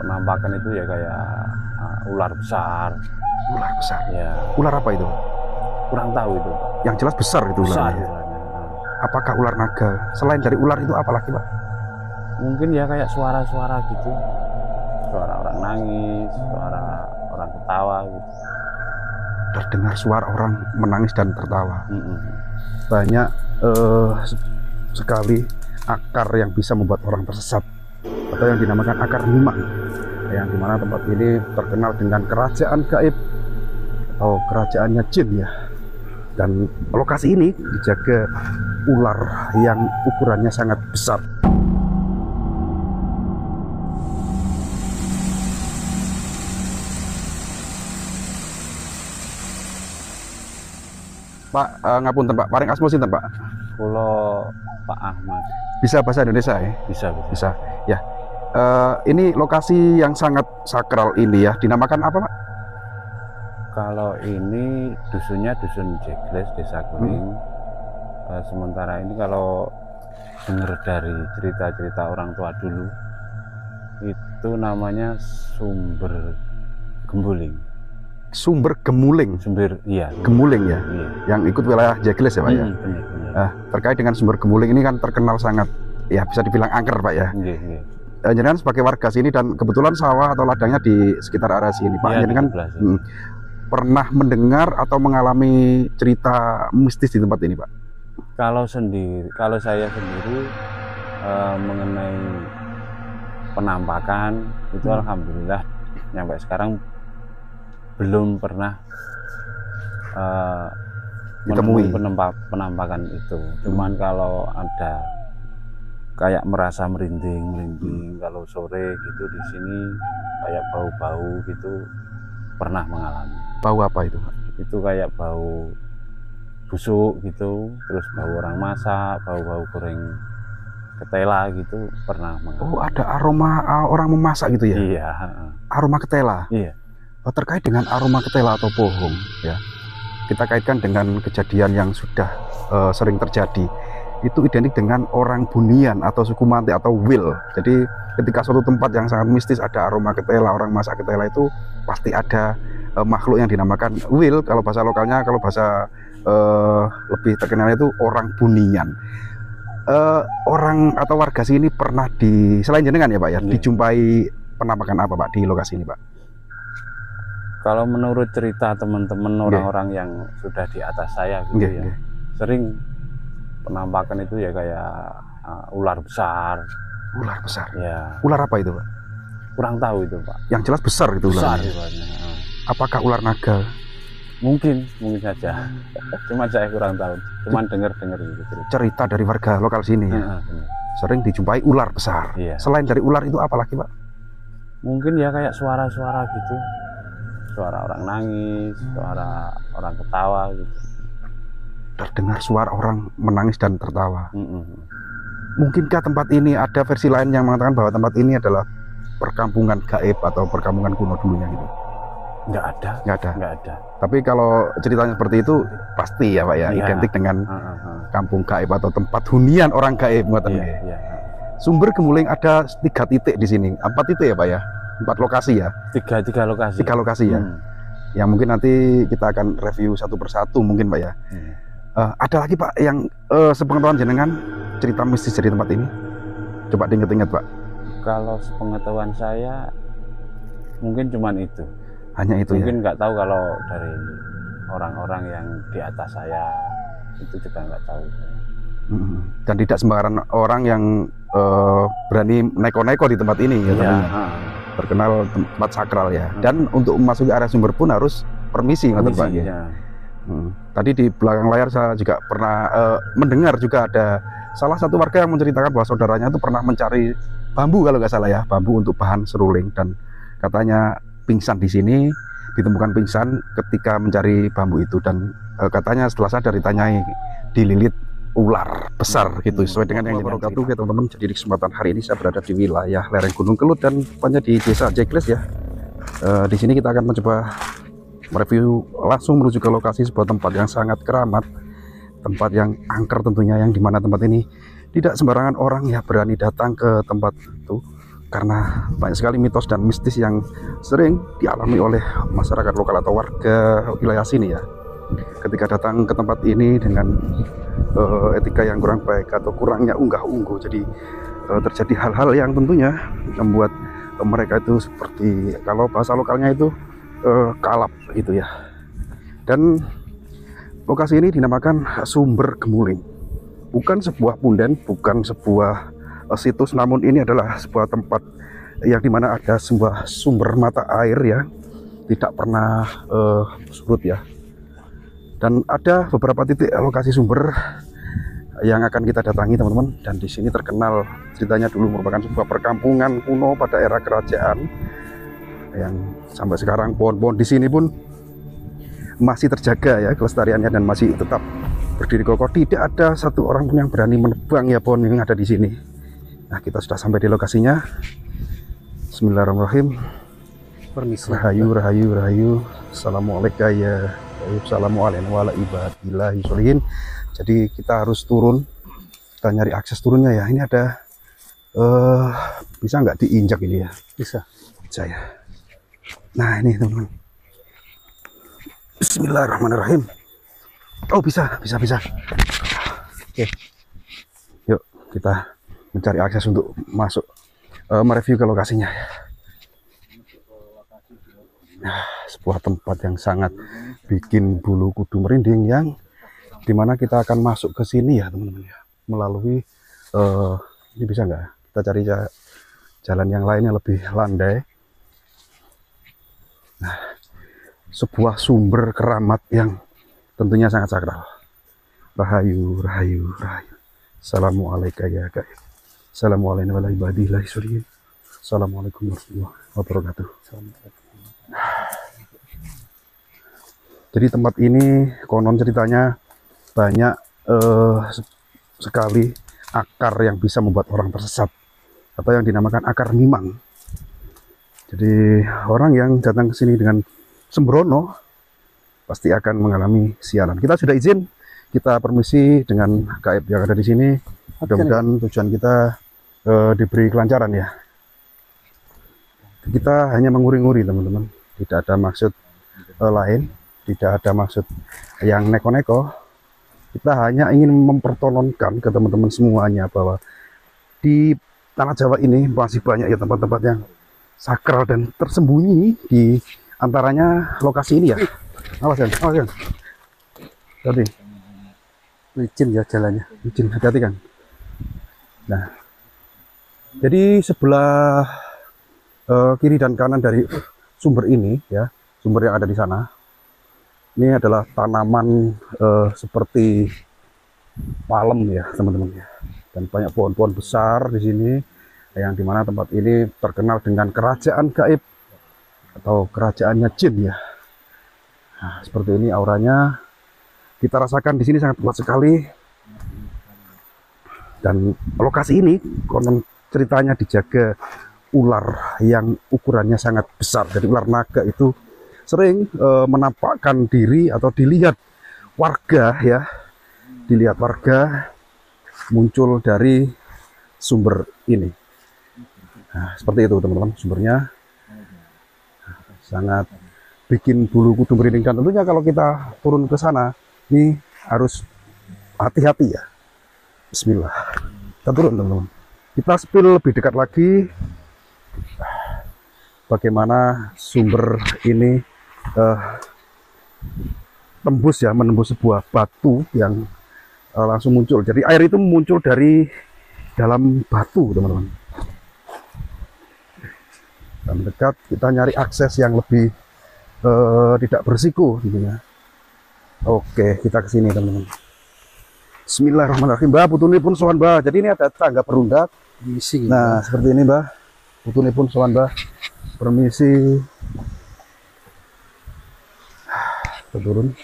penampakan itu ya kayak ular besar. Ular besar. Ya. Ular apa itu? Kurang tahu itu, Pak. Yang jelas besar itu Besar ularnya. ularnya. Apakah ular naga? Selain dari ular itu apa lagi, Pak? Mungkin ya kayak suara-suara gitu. Suara orang nangis, suara orang ketawa gitu. Terdengar suara orang menangis dan tertawa. Banyak sekali akar yang bisa membuat orang tersesat, atau yang dinamakan akar memang, yang dimana tempat ini terkenal dengan kerajaan gaib atau kerajaannya jin ya. Dan lokasi ini dijaga ular yang ukurannya sangat besar. Pak, ngapunten Pak, paring asma sinten Pak? Pulau Pak Ahmad. Bisa bahasa Indonesia ya? Bisa. Bisa. Ya. Ini lokasi yang sangat sakral ini ya, dinamakan apa Pak? Kalau ini dusunnya dusun Jegles, Desa Kuring. Sementara ini kalau dengar dari cerita-cerita orang tua dulu, itu namanya Sumber Gembuling. Sumber Gemuling. Iya. Gemuling ya, Iya. yang ikut wilayah Jegles ya Pak ya. Benar. Terkait dengan Sumber Gemuling ini kan terkenal sangat, ya bisa dibilang angker Pak ya. Iya. Jenengan sebagai warga sini dan kebetulan sawah atau ladangnya di sekitar area sini Pak, Iya, jenengan pernah mendengar atau mengalami cerita mistis di tempat ini Pak? Kalau saya sendiri mengenai penampakan itu alhamdulillah sampai sekarang belum pernah ditemui penampakan itu. Cuman kalau ada kayak merasa merinding kalau sore gitu di sini kayak bau-bau gitu pernah mengalami. Bau apa itu Pak? Itu kayak bau busuk gitu, terus bau orang masak, bau goreng ketela gitu pernah mengalami. Oh, ada aroma orang memasak gitu ya? Iya. Aroma ketela? Iya. Terkait dengan aroma ketela atau pohong ya, kita kaitkan dengan kejadian yang sudah sering terjadi. Itu identik dengan orang Bunian atau suku Mante atau Wil. Jadi ketika suatu tempat yang sangat mistis ada aroma ketela, orang masak ketela, itu pasti ada makhluk yang dinamakan Wil. Kalau bahasa lokalnya, kalau bahasa lebih terkenalnya itu orang Bunian. Orang atau warga sini pernah selain jenengan ya Pak ya, dijumpai penampakan apa Pak di lokasi ini Pak? Kalau menurut cerita teman-teman orang-orang yang sudah di atas saya gitu ya, sering penampakan itu ya kayak ular besar. Ular besar? Ya. Ular apa itu Pak? Kurang tahu itu Pak. Yang jelas besar itu ularnya. Ularnya. Apakah ular naga? Mungkin saja. Cuma saya kurang tahu. Cuman dengar gitu. Cerita dari warga lokal sini ya. Sering dijumpai ular besar. Iya. Selain dari ular itu apa lagi Pak? Mungkin ya kayak suara-suara gitu. Suara orang nangis, suara orang ketawa gitu. Terdengar suara orang menangis dan tertawa. Mungkinkah tempat ini ada versi lain yang mengatakan bahwa tempat ini adalah perkampungan gaib atau perkampungan kuno dulunya gitu? Nggak ada. Tapi kalau ceritanya seperti itu pasti ya Pak ya, identik dengan kampung gaib atau tempat hunian orang gaib. Iya. Sumber Gemuling ada 3 titik di sini, 4 titik ya Pak ya, 4 lokasi ya. 3 lokasi. 3 lokasi ya. Yang mungkin nanti kita akan review satu persatu mungkin Pak ya. Ada lagi Pak yang sepengetahuan jenengan cerita mistis dari tempat ini? Coba diingat-ingat Pak. Kalau sepengetahuan saya mungkin cuman itu. Hanya itu mungkin ya? Nggak tahu kalau dari orang-orang yang di atas saya itu juga nggak tahu. Dan tidak sembarangan orang yang berani neko-neko di tempat ini ya. Terkenal tempat sakral ya. Dan untuk memasuki area sumber pun harus permisi Pak ya. Tadi di belakang layar saya juga pernah mendengar juga ada salah satu warga yang menceritakan bahwa saudaranya itu pernah mencari bambu kalau nggak salah ya, bambu untuk bahan seruling, dan katanya pingsan di sini, ditemukan pingsan ketika mencari bambu itu, dan katanya setelah sadar ditanyai dililit ular besar gitu, sesuai dengan yang wabarakatuh ya teman-teman. Jadi di kesempatan hari ini saya berada di wilayah lereng Gunung Kelut dan tepatnya di Desa Jegles ya. Di sini kita akan mencoba mereview langsung menuju ke lokasi sebuah tempat yang sangat keramat, tempat yang angker tentunya, yang dimana tempat ini tidak sembarangan orang ya berani datang ke tempat itu karena banyak sekali mitos dan mistis yang sering dialami oleh masyarakat lokal atau warga wilayah sini ya. Ketika datang ke tempat ini dengan etika yang kurang baik atau kurangnya unggah-ungguh, jadi terjadi hal-hal yang tentunya membuat mereka itu seperti, kalau bahasa lokalnya itu kalap gitu ya. Dan lokasi ini dinamakan Sumber Gemuling. Bukan sebuah punden, bukan sebuah situs, namun ini adalah sebuah tempat yang dimana ada sebuah sumber mata air ya, tidak pernah surut ya. Dan ada beberapa titik lokasi sumber yang akan kita datangi teman-teman. Dan di sini terkenal, ceritanya dulu merupakan sebuah perkampungan kuno pada era kerajaan, yang sampai sekarang pohon-pohon di sini pun masih terjaga ya kelestariannya dan masih tetap berdiri kokoh. Tidak ada satu orang pun yang berani menebang ya pohon yang ada di sini. Nah, kita sudah sampai di lokasinya. Bismillahirrahmanirrahim. Permisi. Rahayu, rahayu, rahayu. Assalamualaikum ya. Assalamualaikum warahmatullahi wabarakatuh. Jadi kita harus turun. Kita nyari akses turunnya ya. Ini ada bisa nggak diinjak ini ya? Bisa. Bisa ya. Nah, ini teman-teman. Bismillahirrahmanirrahim. Oh, bisa. Oke. Yuk, kita mencari akses untuk masuk, mereview ke lokasinya. Nah, sebuah tempat yang sangat bikin bulu kudu merinding, yang dimana kita akan masuk ke sini ya teman-teman ya, melalui ini bisa nggak kita cari jalan yang lainnya lebih landai. Nah, sebuah sumber keramat yang tentunya sangat sakral. Rahayu, rahayu, rahayu. Assalamualaikum ya guys. Assalamualaikum warahmatullahi wabarakatuh. Assalamualaikum warahmatullahi wabarakatuh. Jadi tempat ini konon ceritanya banyak sekali akar yang bisa membuat orang tersesat, atau yang dinamakan akar mimang. Jadi orang yang datang ke sini dengan sembrono pasti akan mengalami sialan. Kita sudah izin, kita permisi dengan gaib yang ada di sini. Mudah-mudahan tujuan kita diberi kelancaran ya. Kita hanya menguri-nguri teman-teman, tidak ada maksud lain, tidak ada maksud yang neko-neko. Kita hanya ingin mempertontonkan ke teman-teman semuanya bahwa di tanah Jawa ini masih banyak ya tempat-tempat yang sakral dan tersembunyi, di antaranya lokasi ini ya. Awas kan, awas kan. Tadi Licin ya jalannya. licin, hati-hati kan. Nah, jadi sebelah kiri dan kanan dari sumber ini ya, sumber yang ada di sana, ini adalah tanaman seperti palem ya teman-teman ya, dan banyak pohon-pohon besar di sini, yang dimana tempat ini terkenal dengan kerajaan gaib atau kerajaannya jin ya. Nah, seperti ini auranya, kita rasakan di sini sangat kuat sekali. Dan lokasi ini konon ceritanya dijaga ular yang ukurannya sangat besar. Jadi ular naga itu sering menampakkan diri atau dilihat warga ya, dilihat warga muncul dari sumber ini. Nah, seperti itu teman-teman, sumbernya sangat bikin bulu kudu merinding. Dan tentunya kalau kita turun ke sana ini harus hati-hati ya. Bismillah, kita turun teman-teman. Kita spill lebih dekat lagi bagaimana sumber ini tembus ya, menembus sebuah batu yang langsung muncul. Jadi air itu muncul dari dalam batu teman-teman. Dan dekat kita nyari akses yang lebih tidak berisiko tentunya. Oke, kita ke sini teman-teman. Bismillahirrahmanirrahim. Mbak, putune pun sowan Mbak. Jadi ini ada tangga perundak. Permisi. Nah, seperti ini Mbak. Putune pun sowan Mbak. Permisi. Kita turun.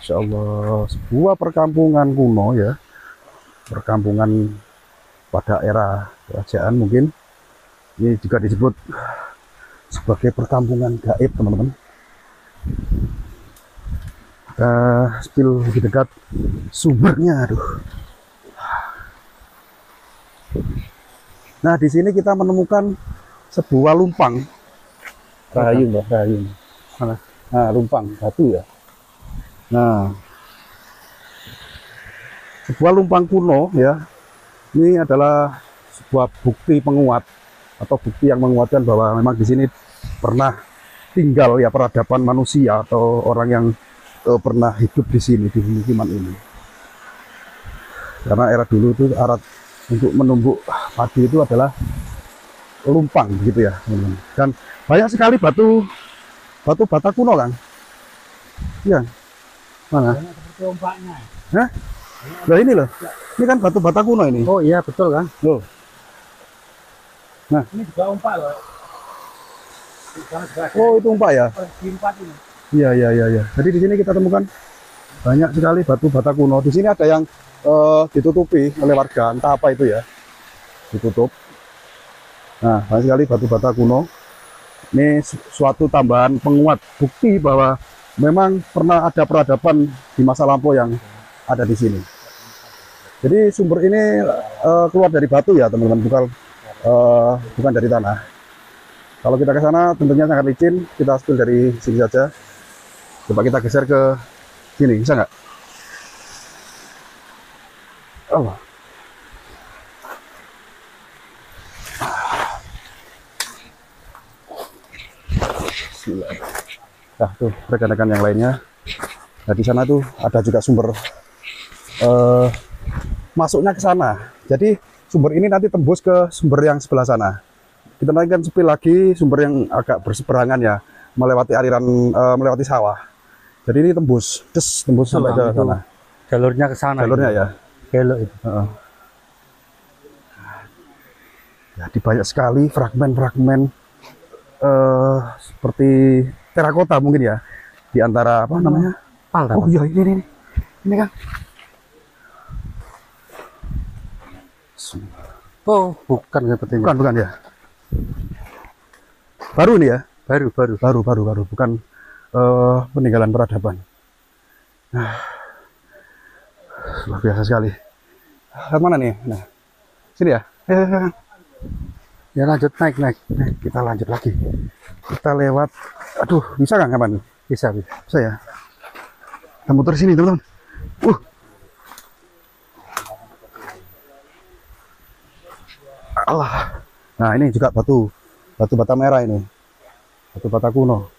Insya Allah, sebuah perkampungan kuno ya. Perkampungan pada era kerajaan mungkin. Ini juga disebut sebagai perkampungan gaib teman-teman. Kita spill lebih dekat sumbernya, aduh. Nah, di sini kita menemukan sebuah lumpang. Rahayu, Mbak, rahayu. Mana? Nah, lumpang batu ya. Nah, sebuah lumpang kuno ya. Ini adalah sebuah bukti penguat atau bukti yang menguatkan bahwa memang di sini pernah tinggal ya peradaban manusia atau orang yang pernah hidup di sini, di pemukiman ini. Karena era dulu itu alat untuk menumbuk padi itu adalah lumpang gitu ya, teman-teman. Dan banyak sekali batu bata kuno, Kang. Iya. Mana? Seperti ompaknya. Hah? Nah ini loh. Ini kan batu bata kuno ini. Oh iya betul kan. Loh. Nah. Ini juga ompak loh. Oh itu umpak ya? Empat ini. Iya. Jadi di sini kita temukan banyak sekali batu bata kuno. Di sini ada yang ditutupi oleh warga, entah apa itu ya. Ditutup. Nah, banyak sekali batu bata kuno. Ini suatu tambahan penguat bukti bahwa memang pernah ada peradaban di masa lampau yang ada di sini. Jadi sumber ini keluar dari batu ya teman-teman, bukan dari tanah. Kalau kita ke sana tentunya sangat licin, kita spill dari sini saja. Coba kita geser ke sini, bisa nggak? Oh. Nah tuh rekan-rekan yang lainnya. Nah di sana tuh ada juga sumber masuknya ke sana. Jadi sumber ini nanti tembus ke sumber yang sebelah sana. Kita nanti kan spill lagi sumber yang agak berseberangan ya, melewati aliran, melewati sawah. Jadi ini tembus sampai ke sana. Jalurnya ke sana. Jalurnya ya. Belok itu. Jadi banyak sekali fragmen-fragmen seperti terakota mungkin ya, di antara apa namanya? Oh iya ini kan. Oh bukan sepertinya. Bukan ya. Baru ini ya? Baru. Bukan peninggalan peradaban. Nah, luar biasa sekali. Lihat mana nih? Nah, sini ya. Ya lanjut naik. Kita lanjut lagi. Kita lewat. Aduh, bisa nggak kapan? Bisa. Bisa ya. Kita muter sini teman-teman. Allah. Nah ini juga batu bata merah ini. Batu bata kuno.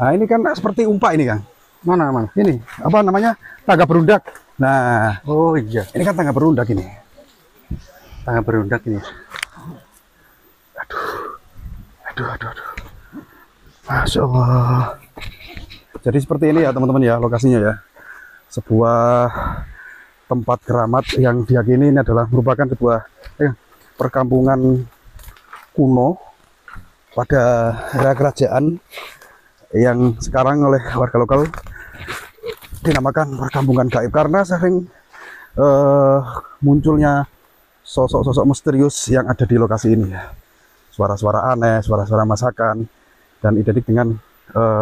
Nah ini kan seperti umpak ini Kang. Mana? Ini apa namanya? Tangga berundak. Nah. Oh iya. Ini kan tangga berundak ini. Tangga berundak ini. Aduh. Masya Allah. Jadi seperti ini ya teman-teman ya lokasinya ya. Sebuah tempat keramat yang diyakini ini adalah merupakan sebuah perkampungan kuno pada era kerajaan yang sekarang oleh warga lokal dinamakan perkampungan gaib karena sering munculnya sosok-sosok misterius yang ada di lokasi ini ya. Suara-suara aneh, suara-suara masakan, dan identik dengan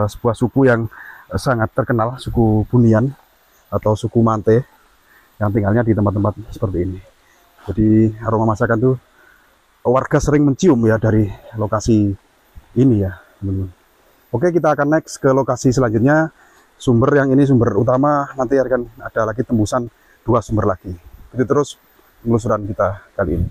sebuah suku yang sangat terkenal, suku Bunian atau suku Mante yang tinggalnya di tempat-tempat seperti ini. Jadi aroma masakan tuh warga sering mencium ya dari lokasi ini ya teman-teman. Oke, kita akan next ke lokasi selanjutnya. Sumber yang ini sumber utama, nanti akan ada lagi tembusan 2 sumber lagi. Itu terus penelusuran kita kali ini.